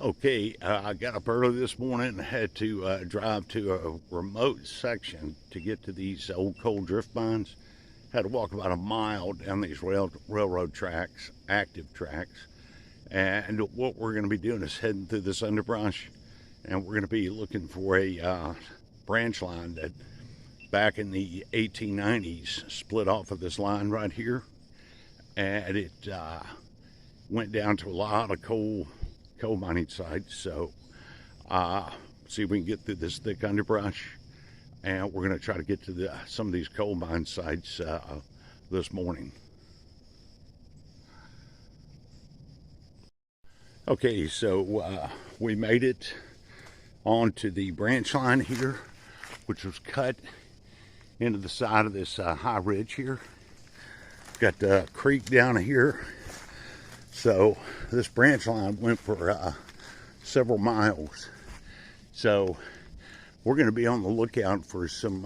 Okay, I got up early this morning and had to drive to a remote section to get to these old coal drift mines. Had to walk about a mile down these railroad tracks, active tracks. And what we're going to be doing is heading through this underbrush, and we're going to be looking for a branch line that back in the 1890s split off of this line right here. And it went down to a lot of coal mining sites. So see if we can get through this thick underbrush, and we're going to try to get to some of these coal mine sites this morning. Okay, so we made it onto the branch line here, which was cut into the side of this high ridge here. Got the creek down here. So this branch line went for several miles. So we're going to be on the lookout for some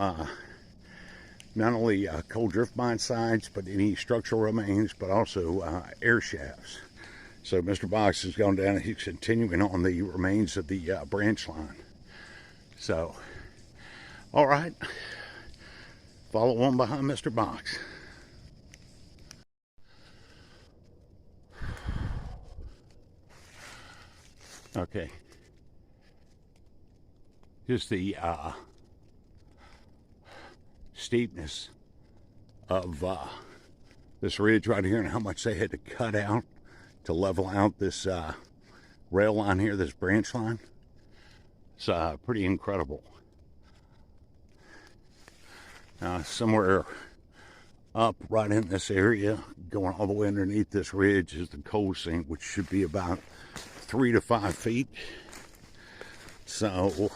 not only coal drift mine sites, but any structural remains, but also air shafts. So Mr. Box has gone down and he's continuing on the remains of the branch line. So, all right, follow on behind Mr. Box. Okay, just the steepness of this ridge right here and how much they had to cut out to level out this rail line here, this branch line. It's pretty incredible. Somewhere up right in this area, going all the way underneath this ridge, is the coal seam, which should be about 3 to 5 feet. So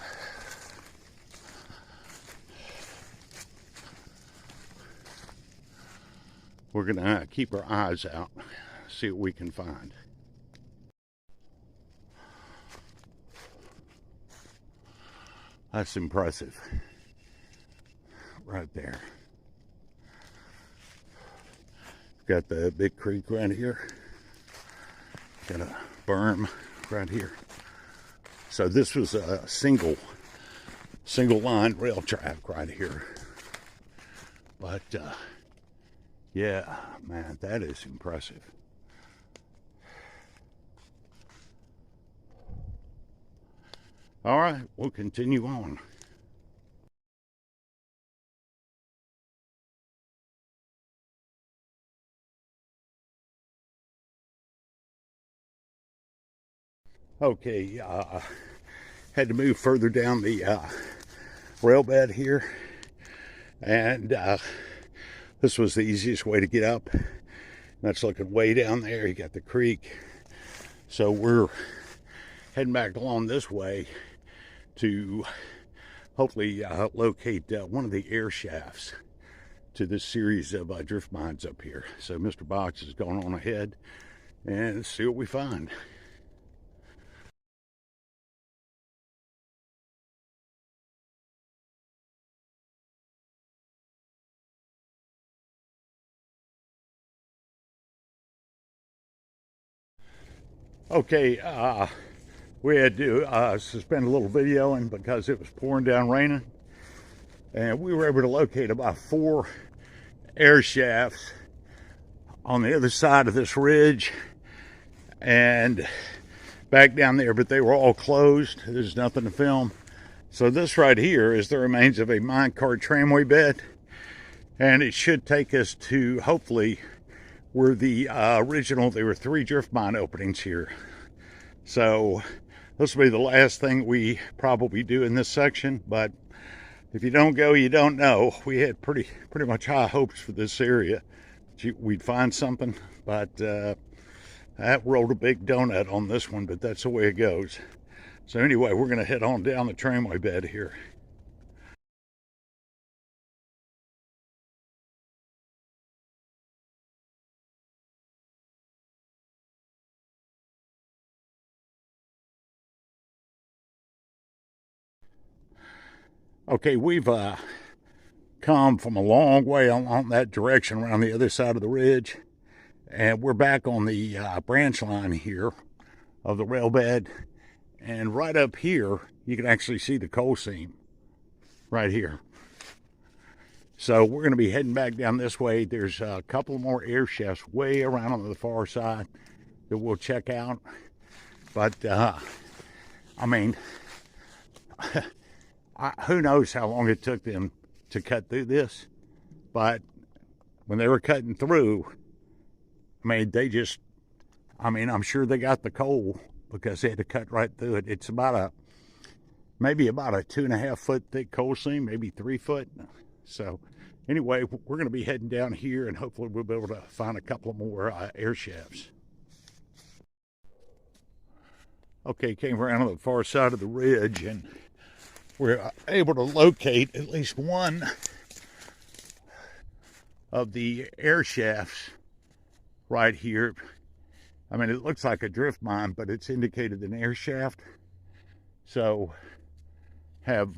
we're gonna keep our eyes out, see what we can find. That's impressive right there. Got the big creek right here. Got a berm right here. So this was a single line rail track right here. But yeah, man, that is impressive. All right, we'll continue on. Okay, had to move further down the rail bed here, and this was the easiest way to get up. That's looking way down there. You got the creek. So we're heading back along this way to hopefully locate one of the air shafts to this series of drift mines up here. So Mr. Box is going on ahead and see what we find. Okay, we had to suspend a little videoing because it was pouring down raining, and we were able to locate about 4 air shafts on the other side of this ridge and back down there, but they were all closed. There's nothing to film. So this right here is the remains of a minecart tramway bed, and it should take us to hopefully were the original. There were 3 drift mine openings here. So this will be the last thing we probably do in this section, but if you don't go, you don't know. We had pretty much high hopes for this area. We'd find something, but that rolled a big donut on this one, but that's the way it goes. So anyway, we're going to head on down the tramway bed here. Okay, we've come from a long way on that direction around the other side of the ridge, and we're back on the branch line here of the rail bed, And right up here, you can actually see the coal seam right here. So we're going to be heading back down this way. There's a couple more air shafts way around on the far side that we'll check out. But, I mean, who knows how long it took them to cut through this. But when they were cutting through, I mean, I'm sure they got the coal because they had to cut right through it. It's maybe about a 2.5 foot thick coal seam, maybe 3 foot. So anyway, we're going to be heading down here, and hopefully we'll be able to find a couple more air shafts. Okay, came around on the far side of the ridge, and we're able to locate at least one of the air shafts right here. I mean, it looks like a drift mine, but it's indicated an air shaft. So, have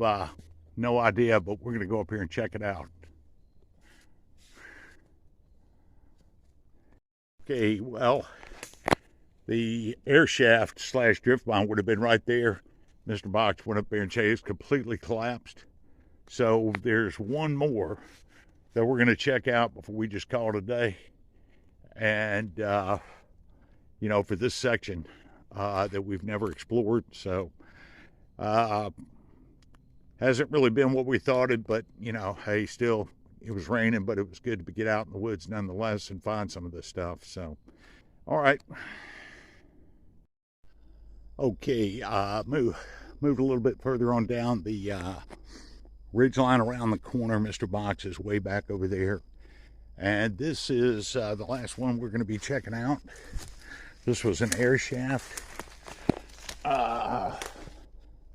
no idea, but we're going to go up here and check it out. Okay, well, the air shaft / drift mine would have been right there. Mr. Box went up there and chased, completely collapsed. So there's one more that we're going to check out before we just call it a day. And, you know, for this section that we've never explored. So, hasn't really been what we thought it, but, you know, hey, still, it was raining, but it was good to get out in the woods nonetheless and find some of this stuff. So, all right. Okay, moved a little bit further on down the ridge line around the corner. Mr. Box is way back over there. And this is the last one we're going to be checking out. This was an air shaft.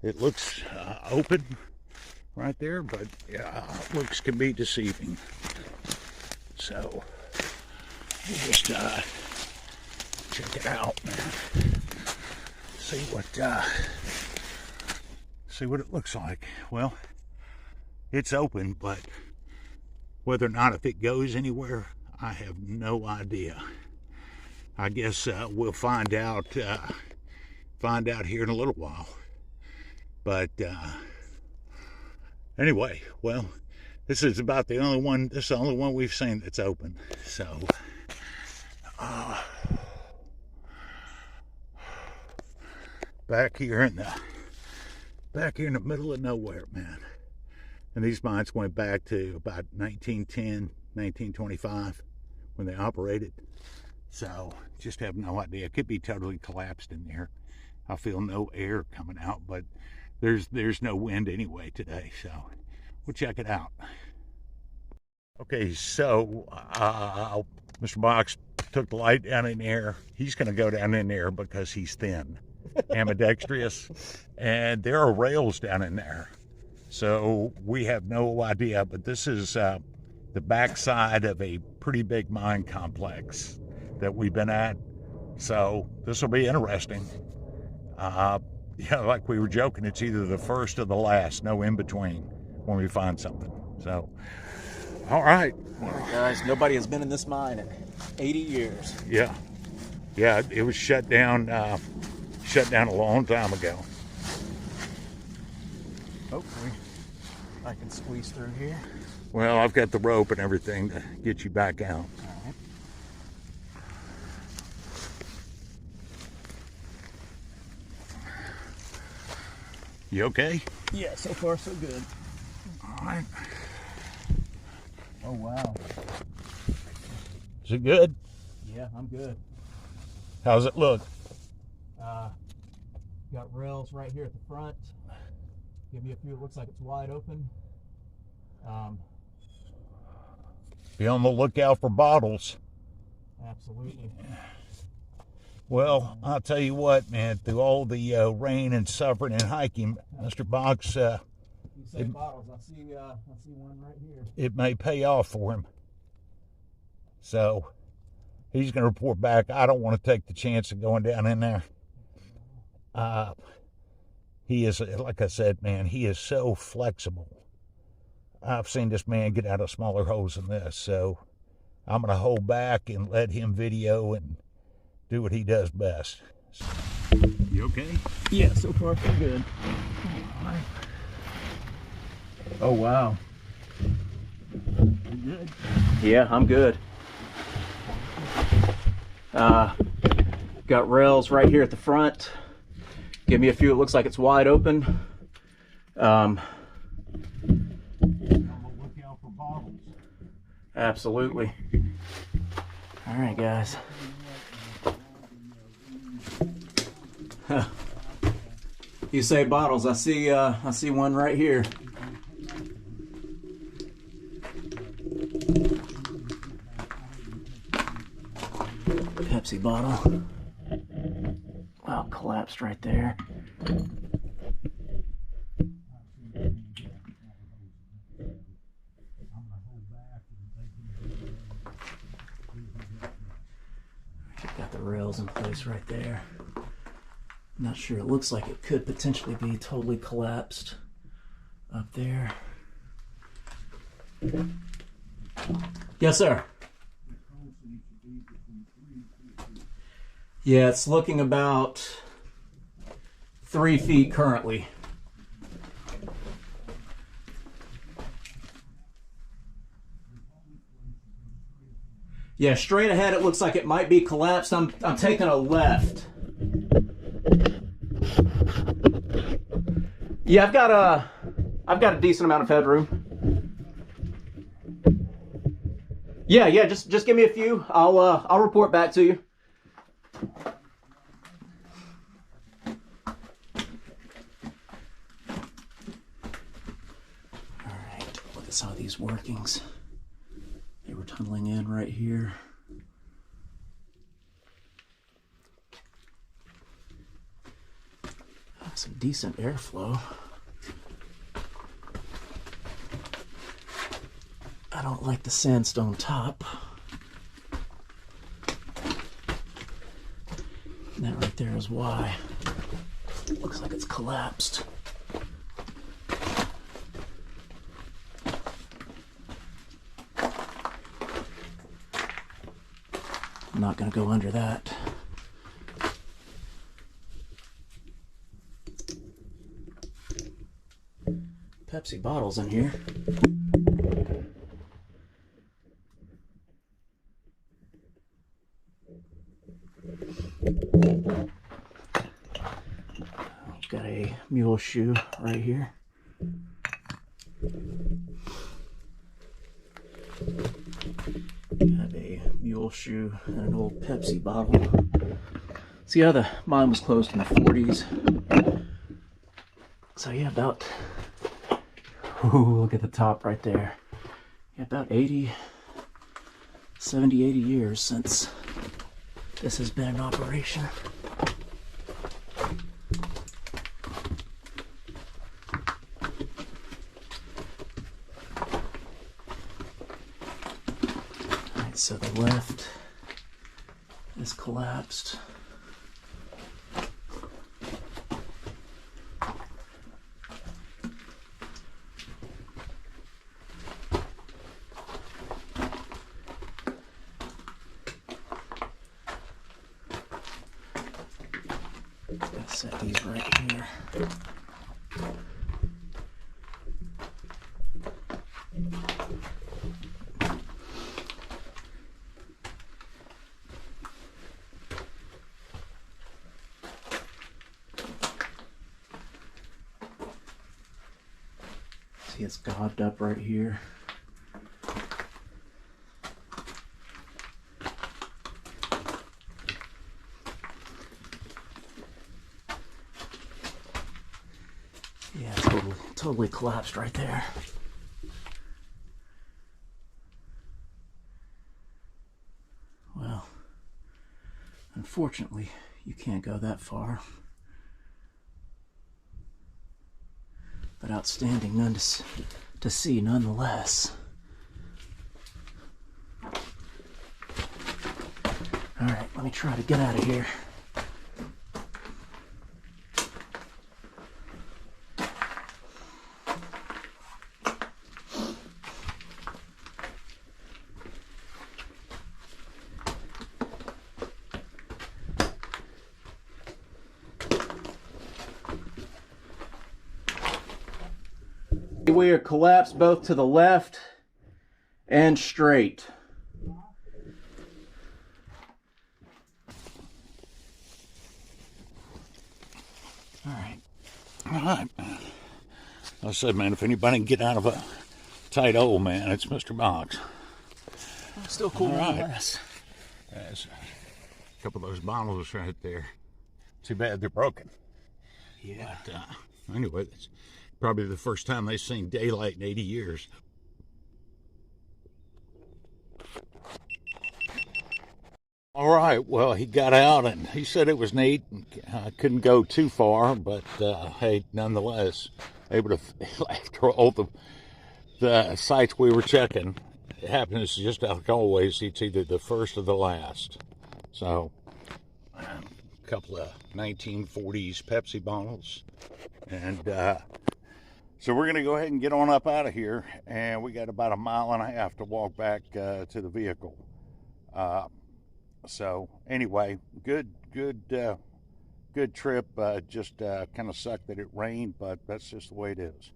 It looks open right there, but looks can be deceiving. So we'll just check it out, man. See what it looks like. Well, it's open, but whether or not if it goes anywhere, I have no idea. I guess we'll find out here in a little while. But anyway, well, this is about the only one. This is the only one we've seen that's open. So back here in the middle of nowhere, man. And these mines went back to about 1910, 1925 when they operated. So just have no idea. It could be totally collapsed in there. I feel no air coming out, but there's no wind anyway today. So we'll check it out. Okay, so Mr. Box took the light down in there. He's going to go down in there because he's thin, ambidextrous, and there are rails down in there. So we have no idea, but this is the backside of a pretty big mine complex that we've been at. So this will be interesting. Yeah, like we were joking, it's either the first or the last, no in between when we find something. So, all right. All right, guys, nobody has been in this mine in 80 years. Yeah, it was shut down a long time ago. Hopefully I can squeeze through here. Well, I've got the rope and everything to get you back out. All right. You okay? Yeah, so far so good. All right. Oh, wow. Is it good? Yeah, I'm good. How's it look? Got rails right here at the front. Give you a few, it looks like it's wide open. Be on the lookout for bottles. Absolutely. Well, I'll tell you what, man, through all the rain and suffering and hiking, Mr. Box, You say bottles, I see one right here. it may pay off for him. So he's going to report back. I don't want to take the chance of going down in there. He is, like I said, man, he is so flexible. I've seen this man get out of smaller holes than this, so I'm going to hold back and let him video and do what he does best. You okay? Yeah, so far so good. Oh wow. You good? Yeah, I'm good. Got rails right here at the front. Give me a few. It looks like it's wide open. I'm gonna look out for bottles. Absolutely. All right, guys. You say bottles? I see one right here. Pepsi bottle. Wow, collapsed right there. Got the rails in place right there. Not sure. It looks like it could potentially be totally collapsed up there. Yes, sir. Yeah, it's looking about 3 feet currently. Yeah, straight ahead it looks like it might be collapsed. I'm taking a left. Yeah, I've got a decent amount of headroom. Yeah, just give me a few. I'll report back to you. All right, look at some of these workings. They were tunneling in right here. Some decent airflow. I don't like the sandstone top. And that right there is why. It looks like it's collapsed. I'm not going to go under that. Pepsi bottles in here. Got a mule shoe right here. Have a mule shoe and an old Pepsi bottle. See how mine was closed in the 40s. So yeah, about, ooh, look at the top right there. Yeah, about 70, 80 years since this has been in operation. Alright, so the left is collapsed. Set these right here. See, it's gobbed up right here. Yeah, totally collapsed right there. Well, unfortunately, you can't go that far. But outstanding none to see nonetheless. All right, let me try to get out of here. We are collapsed both to the left and straight. All right. All right. I said, man, if anybody can get out of a tight hole, man, it's Mr. Box. Still cool nonetheless. There's a couple of those bottles right there. Too bad they're broken. Yeah. But anyway, it's probably the first time they've seen daylight in 80 years. All right, well, he got out and he said it was neat. Couldn't go too far, but hey, nonetheless, able to, after all the sites we were checking, it happens just like always, it's either the first or the last. So, a couple of 1940s Pepsi bottles. And so we're going to go ahead and get on up out of here. And we got about 1.5 miles to walk back to the vehicle. So anyway, good trip. Just kind of sucked that it rained, but that's just the way it is.